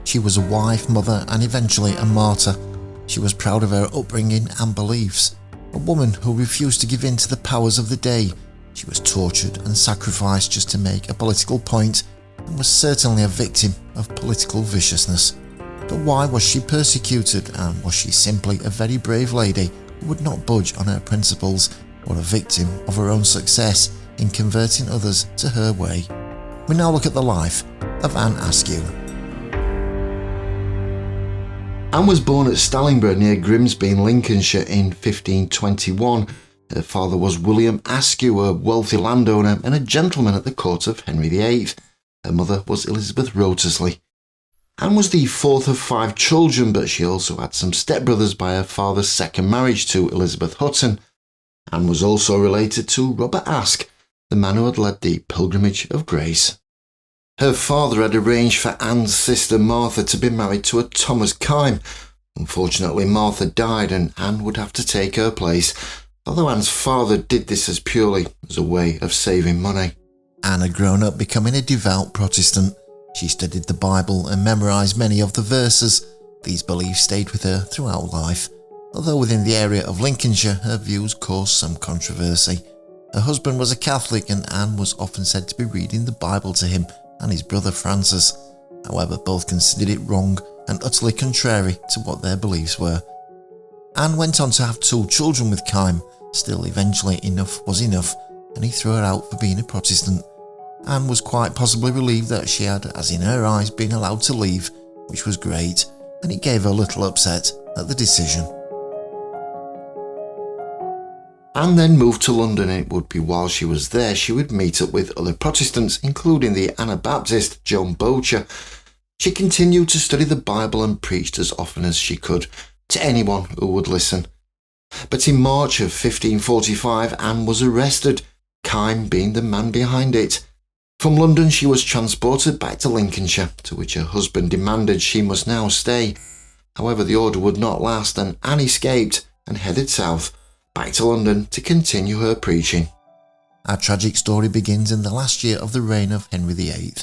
She was a wife, mother, and eventually a martyr. She was proud of her upbringing and beliefs. A woman who refused to give in to the powers of the day. She was tortured and sacrificed just to make a political point, and was certainly a victim of political viciousness. But why was she persecuted, and was she simply a very brave lady who would not budge on her principles, or a victim of her own success in converting others to her way? We now look at the life of Anne Askew. Anne was born at Stallingborough near Grimsby in Lincolnshire in 1521. Her father was William Askew, a wealthy landowner and a gentleman at the court of Henry VIII. Her mother was Elizabeth Wriothesley. Anne was the fourth of 5 children, but she also had some stepbrothers by her father's second marriage to Elizabeth Hutton. Anne was also related to Robert Aske, the man who had led the Pilgrimage of Grace. Her father had arranged for Anne's sister Martha to be married to a Thomas Kyme. Unfortunately, Martha died and Anne would have to take her place, although Anne's father did this as purely as a way of saving money. Anne had grown up becoming a devout Protestant. She studied the Bible and memorised many of the verses. These beliefs stayed with her throughout life, although within the area of Lincolnshire her views caused some controversy. Her husband was a Catholic and Anne was often said to be reading the Bible to him and his brother Francis. However, both considered it wrong and utterly contrary to what their beliefs were. Anne went on to have 2 children with Kyme. Still, eventually enough was enough, and he threw her out for being a Protestant. Anne was quite possibly relieved that she had, as in her eyes, been allowed to leave, which was great, and it gave her little upset at the decision. Anne then moved to London, and it would be while she was there she would meet up with other Protestants, including the Anabaptist John Bocher. She continued to study the Bible and preached as often as she could to anyone who would listen. But in March of 1545, Anne was arrested, Kyme being the man behind it. From London she was transported back to Lincolnshire, to which her husband demanded she must now stay. However, the order would not last and Anne escaped and headed south, back to London to continue her preaching. Our tragic story begins in the last year of the reign of Henry VIII.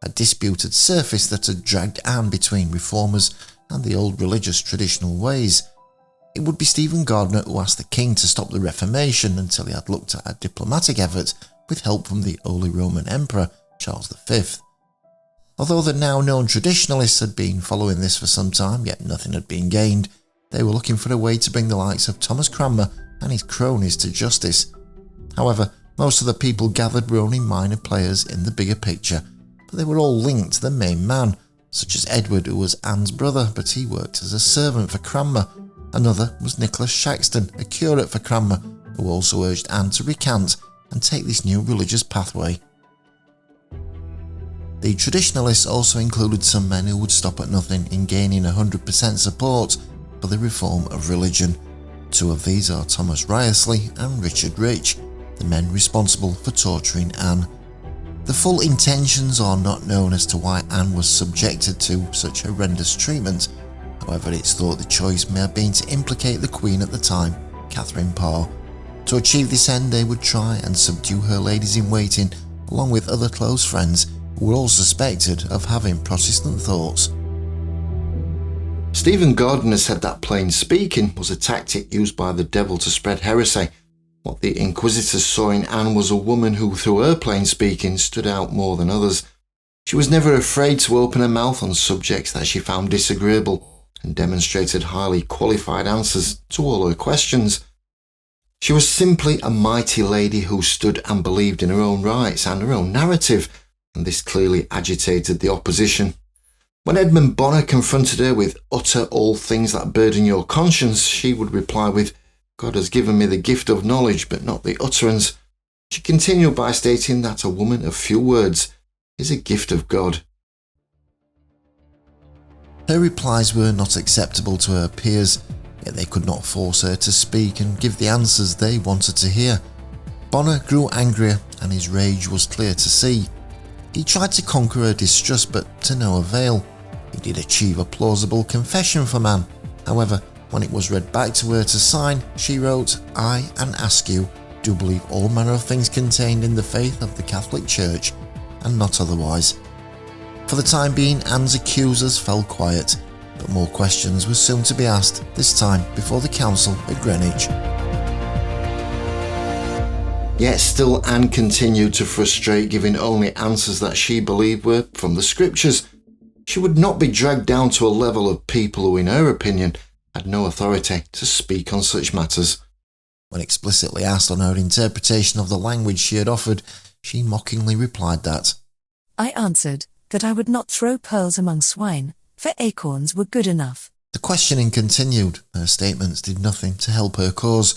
A dispute had surfaced that had dragged Anne between reformers and the old religious traditional ways. It would be Stephen Gardiner who asked the king to stop the Reformation until he had looked at a diplomatic effort with help from the Holy Roman Emperor Charles V. Although the now known traditionalists had been following this for some time, yet nothing had been gained, they were looking for a way to bring the likes of Thomas Cranmer and his cronies to justice. However, most of the people gathered were only minor players in the bigger picture, but they were all linked to the main man, such as Edward, who was Anne's brother, but he worked as a servant for Cranmer. Another was Nicholas Shaxton, a curate for Cranmer, who also urged Anne to recant and take this new religious pathway. The traditionalists also included some men who would stop at nothing in gaining 100% support for the reform of religion. 2 of these are Thomas Wriothesley and Richard Rich, the men responsible for torturing Anne. The full intentions are not known as to why Anne was subjected to such horrendous treatment. However, it's thought the choice may have been to implicate the Queen at the time, Catherine Parr. To achieve this end, they would try and subdue her ladies-in-waiting, along with other close friends who were all suspected of having Protestant thoughts. Stephen Gardiner said that plain speaking was a tactic used by the devil to spread heresy. What the Inquisitors saw in Anne was a woman who, through her plain speaking, stood out more than others. She was never afraid to open her mouth on subjects that she found disagreeable, and demonstrated highly qualified answers to all her questions. She was simply a mighty lady who stood and believed in her own rights and her own narrative, and this clearly agitated the opposition. When Edmund Bonner confronted her with "utter all things that burden your conscience," she would reply with, "God has given me the gift of knowledge, but not the utterance." She continued by stating that a woman of few words is a gift of God. Her replies were not acceptable to her peers, yet they could not force her to speak and give the answers they wanted to hear. Bonner grew angrier and his rage was clear to see. He tried to conquer her distrust, but to no avail. He did achieve a plausible confession from Anne. However, when it was read back to her to sign, she wrote, "I, Anne Askew, do believe all manner of things contained in the faith of the Catholic Church, and not otherwise." For the time being, Anne's accusers fell quiet, but more questions were soon to be asked, this time before the council at Greenwich. Yet still Anne continued to frustrate, giving only answers that she believed were from the scriptures. She would not be dragged down to a level of people who, in her opinion, had no authority to speak on such matters. When explicitly asked on her interpretation of the language she had offered, she mockingly replied that, "I answered that I would not throw pearls among swine, for acorns were good enough." The questioning continued. Her statements did nothing to help her cause.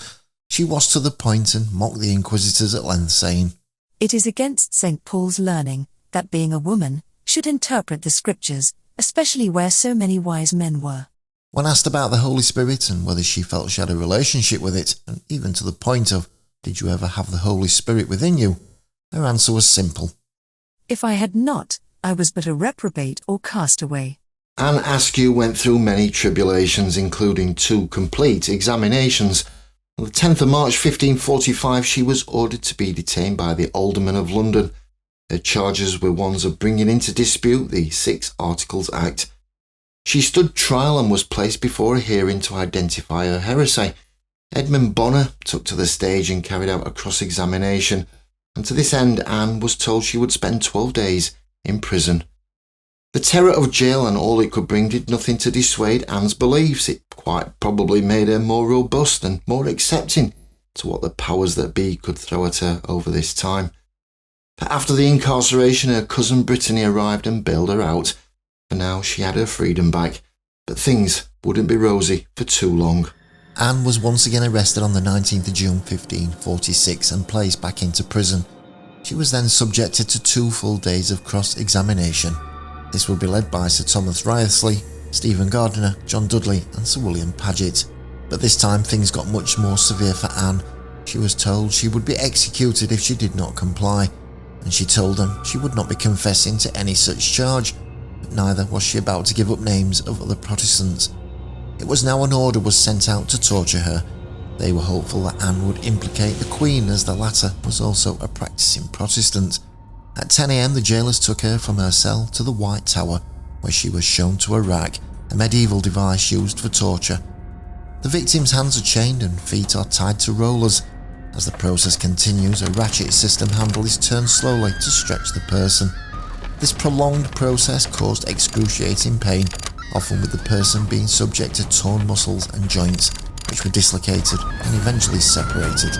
She was to the point and mocked the inquisitors at length, saying, "It is against St. Paul's learning that being a woman should interpret the scriptures, especially where so many wise men were." When asked about the Holy Spirit and whether she felt she had a relationship with it, and even to the point of, did you ever have the Holy Spirit within you, her answer was simple. "If I had not, I was but a reprobate or castaway." Anne Askew went through many tribulations, including 2 complete examinations. On the 10th of March 1545, she was ordered to be detained by the Aldermen of London. Her charges were ones of bringing into dispute the 6 Articles Act. She stood trial and was placed before a hearing to identify her heresy. Edmund Bonner took to the stage and carried out a cross-examination, and to this end Anne was told she would spend 12 days in prison. The terror of jail and all it could bring did nothing to dissuade Anne's beliefs. It quite probably made her more robust and more accepting to what the powers that be could throw at her over this time. But after the incarceration, her cousin Brittany arrived and bailed her out. For now, she had her freedom back, but things wouldn't be rosy for too long. Anne was once again arrested on the 19th of June 1546 and placed back into prison. She was then subjected to 2 full days of cross-examination. This would be led by Sir Thomas Wriothesley, Stephen Gardiner, John Dudley and Sir William Paget. But this time things got much more severe for Anne. She was told she would be executed if she did not comply, and she told them she would not be confessing to any such charge, but neither was she about to give up names of other Protestants. It was now an order was sent out to torture her. They were hopeful that Anne would implicate the Queen, as the latter was also a practicing Protestant. At 10 a.m, the jailers took her from her cell to the White Tower, where she was shown to a rack, a medieval device used for torture. The victim's hands are chained and feet are tied to rollers. As the process continues, a ratchet system handle is turned slowly to stretch the person. This prolonged process caused excruciating pain, often with the person being subject to torn muscles and joints, which were dislocated and eventually separated.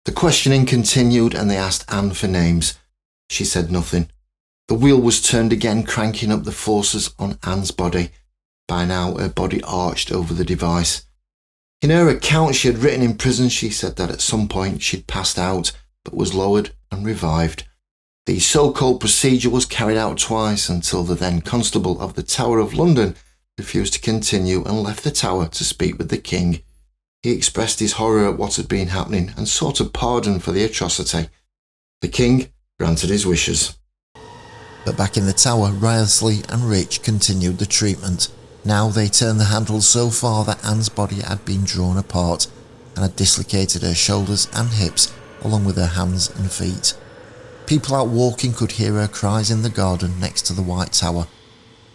The questioning continued and they asked Anne for names. She said nothing. The wheel was turned again, cranking up the forces on Anne's body. By now her body arched over the device. In her account she had written in prison, she said that at some point she'd passed out, but was lowered and revived. The so-called procedure was carried out twice until the then Constable of the Tower of London refused to continue and left the tower to speak with the king. He expressed his horror at what had been happening and sought a pardon for the atrocity. The king granted his wishes. But back in the tower, Wriothesley and Rich continued the treatment. Now they turned the handle so far that Anne's body had been drawn apart and had dislocated her shoulders and hips along with her hands and feet. People out walking could hear her cries in the garden next to the White Tower.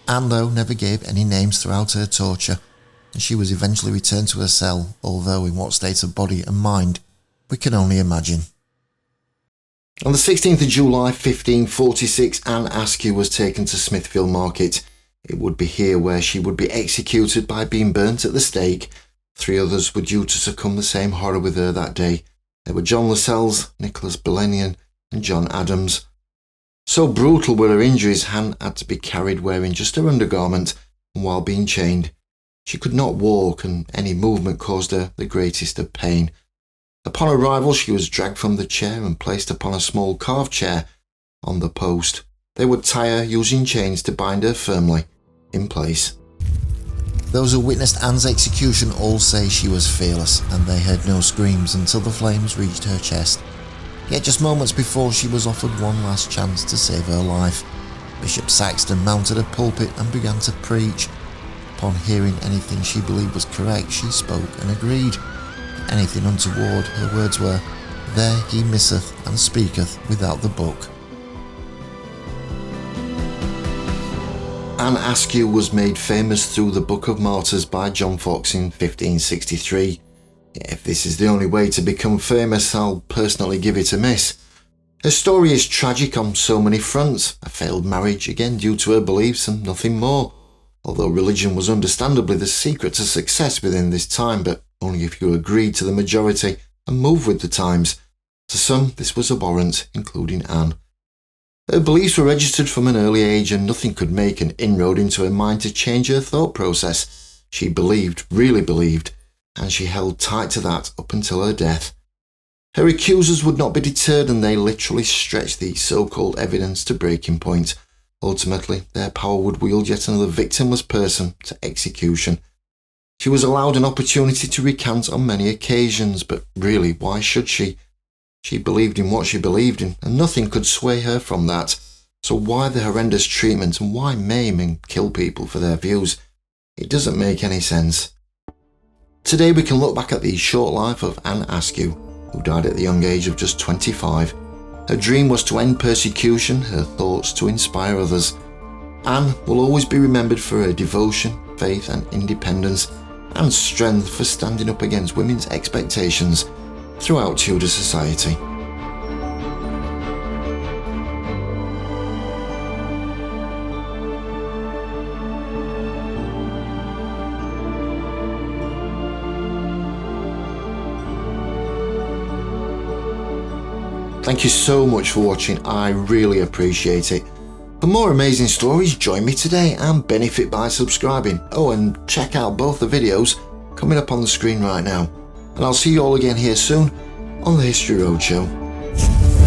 Anne, though, never gave any names throughout her torture, and she was eventually returned to her cell, although in what state of body and mind we can only imagine. On the 16th of July 1546, Anne Askew was taken to Smithfield Market. It would be here where she would be executed by being burnt at the stake. 3 others were due to succumb the same horror with her that day. They were John Lascelles, Nicholas Belenian and John Adams. So brutal were her injuries, Anne had to be carried wearing just her undergarment, and while being chained, she could not walk, and any movement caused her the greatest of pain. Upon arrival, she was dragged from the chair and placed upon a small carved chair on the post. They would tie her using chains to bind her firmly in place. Those who witnessed Anne's execution all say she was fearless, and they heard no screams until the flames reached her chest. Yet just moments before, she was offered one last chance to save her life. Bishop Saxton mounted a pulpit and began to preach. Upon hearing anything she believed was correct, she spoke and agreed. Anything untoward, her words were, there he misseth and speaketh without the book. Anne Askew was made famous through the Book of Martyrs by John Foxe in 1563. If this is the only way to become famous, I'll personally give it a miss. Her story is tragic on so many fronts: a failed marriage, again due to her beliefs and nothing more. Although religion was understandably the secret to success within this time, but only if you agreed to the majority and moved with the times. To some, this was abhorrent, including Anne. Her beliefs were registered from an early age, and nothing could make an inroad into her mind to change her thought process. She believed, really believed, and she held tight to that up until her death. Her accusers would not be deterred, and they literally stretched the so-called evidence to breaking point. Ultimately, their power would wield yet another victimless person to execution. She was allowed an opportunity to recant on many occasions, but really, why should she? She believed in what she believed in, and nothing could sway her from that. So why the horrendous treatment, and why maim and kill people for their views? It doesn't make any sense. Today we can look back at the short life of Anne Askew, who died at the young age of just 25. Her dream was to end persecution, her thoughts to inspire others. Anne will always be remembered for her devotion, faith and independence, and strength for standing up against women's expectations throughout Tudor society. Thank you so much for watching, I really appreciate it. For more amazing stories, join me today and benefit by subscribing. Oh, and check out both the videos coming up on the screen right now. And I'll see you all again here soon on the History Roadshow.